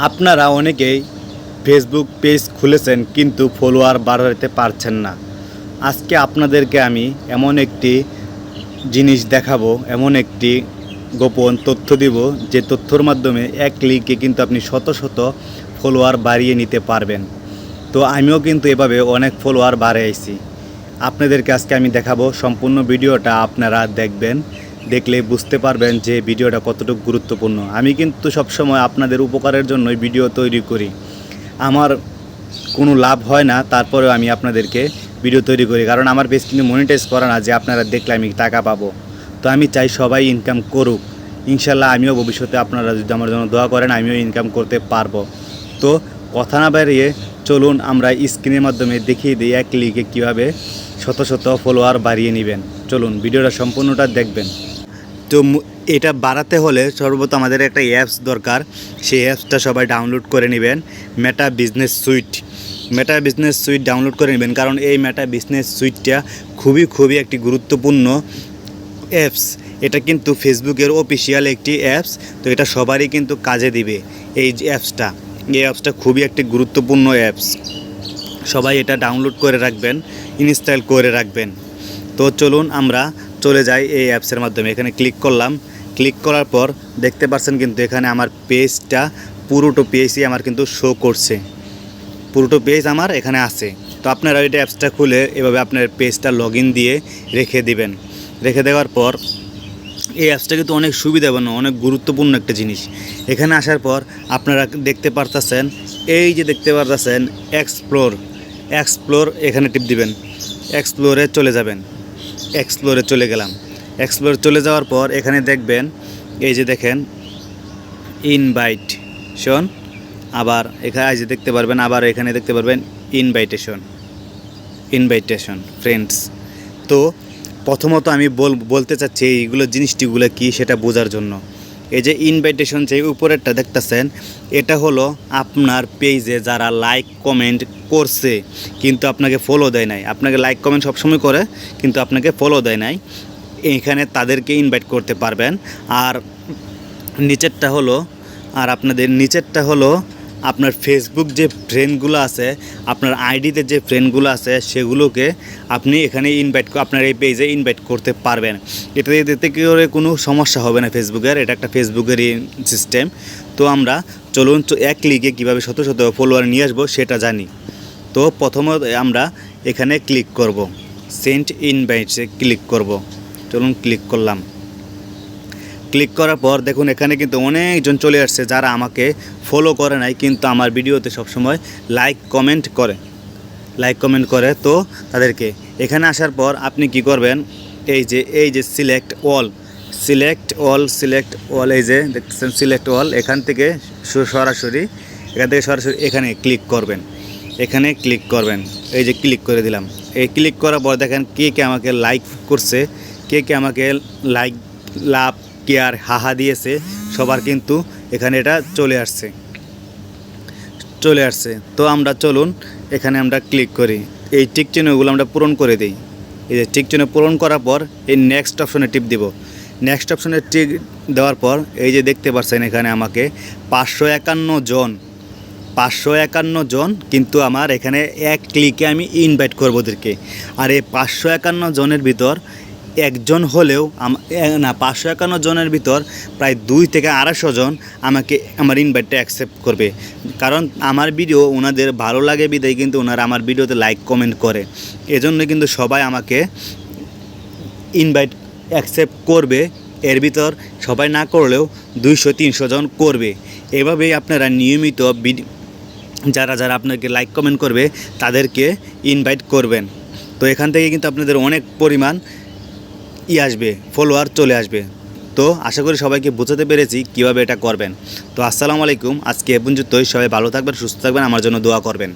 আপনারা অনেকেই Facebook page খুলেছেন কিন্তু ফলোয়ার বাড়াতে পারছেন না। আজকে আপনাদেরকে আমি এমন একটি জিনিস দেখাবো, এমন একটি গোপন তথ্য দিব যে তথ্যর মাধ্যমে এক ক্লিকে কিন্তু আপনি শত শত ফলোয়ার বাড়িয়ে নিতে পারবেন। তো আমিও কিন্তু এভাবে অনেক ফলোয়ার বাড়িয়েছি। আপনাদেরকে আজকে আমি দেখাবো, সম্পূর্ণ ভিডিওটা আপনারা দেখবেন। দেখলে বুঝতে পারবেন যে ভিডিওটা কতটুকু গুরুত্বপূর্ণ। আমি কিন্তু সবসময় আপনাদের উপকারের জন্যই ভিডিও তৈরি করি। আমার কোনো লাভ হয় না, তারপরেও আমি আপনাদেরকে ভিডিও তৈরি করি, কারণ আমার পেজ কিন্তু মনিটাইজ করা না যে আপনারা দেখলে আমি টাকা পাবো। তো আমি চাই সবাই ইনকাম করুক। ইনশাল্লাহ আমিও ভবিষ্যতে, আপনারা যদি আমার জন্য দোয়া করেন, আমিও ইনকাম করতে পারবো। তো কথা না বাড়িয়ে চলুন আমরা স্ক্রিনের মাধ্যমে দেখিয়ে দিই এক ক্লিকে কীভাবে শত শত ফলোয়ার বাড়িয়ে নেবেন। চলুন ভিডিওটা সম্পূর্ণটা দেখবেন। তো এটা বাড়াতে হলে সর্বপ্রথম আমাদের একটা অ্যাপস দরকার। সেই অ্যাপসটা সবাই ডাউনলোড করে নেবেন, মেটা বিজনেস সুইট। মেটা বিজনেস সুইট ডাউনলোড করে নেবেন, কারণ এই মেটা বিজনেস সুইটটা খুবই একটি গুরুত্বপূর্ণ অ্যাপস। এটা কিন্তু ফেসবুকের অফিসিয়াল একটি অ্যাপস। তো এটা সবারই কিন্তু কাজে দিবে। এই অ্যাপসটা খুবই একটি গুরুত্বপূর্ণ অ্যাপস। সবাই এটা ডাউনলোড করে রাখবেন, ইনস্টল করে রাখবেন। তো চলুন আমরা চলে যাই এই অ্যাপসের মাধ্যমে। এখানে ক্লিক করলাম। ক্লিক করার পর দেখতে পাচ্ছেন কিন্তু এখানে আমার পেজটা, পুরোটো পেজই আমার কিন্তু শো করছে। পুরোটো পেজ আমার এখানে আছে। তো আপনারা এটা অ্যাপসটা খুলে এভাবে আপনার পেজটা লগ ইন দিয়ে রেখে দিবেন। রেখে দেওয়ার পর এই অ্যাপসটা কিন্তু অনেক সুবিধাপূর্ণ, অনেক গুরুত্বপূর্ণ একটা জিনিস। এখানে আসার পর আপনারা দেখতে পারতেছেন, এই যে দেখতে পারতেছেন এক্সপ্লোর, এখানে টিপ দিবেন। এক্সপ্লোরে চলে যাবেন। এক্সপ্লোরে চলে গেলাম। এক্সপ্লোরে চলে যাওয়ার পর এখানে দেখবেন, এই যে দেখেন ইনভাইটেশন, আবার এখানে এই যে দেখতে পারবেন, আবার এখানে দেখতে পারবেন ইনভাইটেশন ফ্রেন্ডস। তো প্রথমত আমি বলতে চাচ্ছি এইগুলো জিনিসটিগুলো কি সেটা বোঝার জন্য। এই যে ইনভাইটেশন যে উপরেরটা দেখতেছেন, এটা হলো আপনার পেজে যারা লাইক কমেন্ট করছে কিন্তু আপনাকে ফলো দেয় নাই। আপনাকে লাইক কমেন্ট সবসময় করে কিন্তু আপনাকে ফলো দেয় নাই, এখানে তাদেরকে ইনভাইট করতে পারবেন। আর আপনাদের নিচেরটা হলো আপনার ফেসবুক যে ফ্রেন্ডগুলো আছে, আপনার আইডিতে যে ফ্রেন্ডগুলো আছে, সেগুলোকে আপনি এখানে আপনার এই পেজে ইনভাইট করতে পারবেন। এতে করে কোনো সমস্যা হবে না ফেসবুকের। এটা একটা ফেসবুকেরই সিস্টেম। তো আমরা চলুন এক ক্লিকে কীভাবে শত শত ফলোয়ার নিয়ে আসবো সেটা জানি। তো প্রথমত আমরা এখানে ক্লিক করব, সেন্ড ইনভাইটসে ক্লিক করব। চলুন ক্লিক করলাম। ক্লিক করার পর দেখুন এখানে কিন্তু অনেকজন চলে আসছে যারা আমাকে ফলো করে নাই, কিন্তু আমার ভিডিওতে সবসময় লাইক কমেন্ট করে। তো তাদেরকে এখানে আসার পর আপনি কি করবেন, এই যে সিলেক্ট অল, এই যে দেখছেন সিলেক্ট অল, এখান থেকে সরাসরি এখানে ক্লিক করবেন। এই যে ক্লিক করে দিলাম। এই ক্লিক করার পর দেখেন কে আমাকে লাইক করছে, কে আমাকে লাইক, লাভ, কেয়ার, হাহা দিয়েছে, সবার কিন্তু এখানে এটা চলে আসছে। তো আমরা চলুন এখানে আমরা ক্লিক করি। এই টিক চিহ্নগুলো আমরা পূরণ করে দিই। এই যে টিক চিহ্ন পূরণ করার পর এই নেক্সট অপশনে টিপ দিব। নেক্সট অপশনে টিক দেওয়ার পর এই যে দেখতে পাচ্ছেন এখানে আমাকে 551 জন কিন্তু আমার এখানে এক ক্লিকে আমি ইনভাইট করবো ওদেরকে। আর এই 551 জনের ভিতর একজন হলেও 551 জনের ভিতর প্রায় 2 থেকে 250 জন আমাকে আমার ইনভাইটটা অ্যাকসেপ্ট করবে, কারণ আমার ভিডিও ওনাদের ভালো লাগে বিধায় কিন্তু ওনারা আমার ভিডিওতে লাইক কমেন্ট করে। এজন্য কিন্তু সবাই আমাকে ইনভাইট অ্যাকসেপ্ট করবে। এর ভিতর সবাই না করলেও 200-300 জন করবে। এভাবেই আপনারা নিয়মিত যারা আপনাকে লাইক কমেন্ট করবে তাদেরকে ইনভাইট করবেন। তো এখান থেকে কিন্তু আপনাদের অনেক পরিমাণ ফলোয়ার চলে আসবে। তো আশা করি সবাইকে বোঝাতে পেরেছি কীভাবে এটা করবেন। তো আসসালামু আলাইকুম। আজকে এ পর্যন্তই। সবাই ভালো থাকবেন, সুস্থ থাকবেন, আমার জন্য দোয়া করবেন।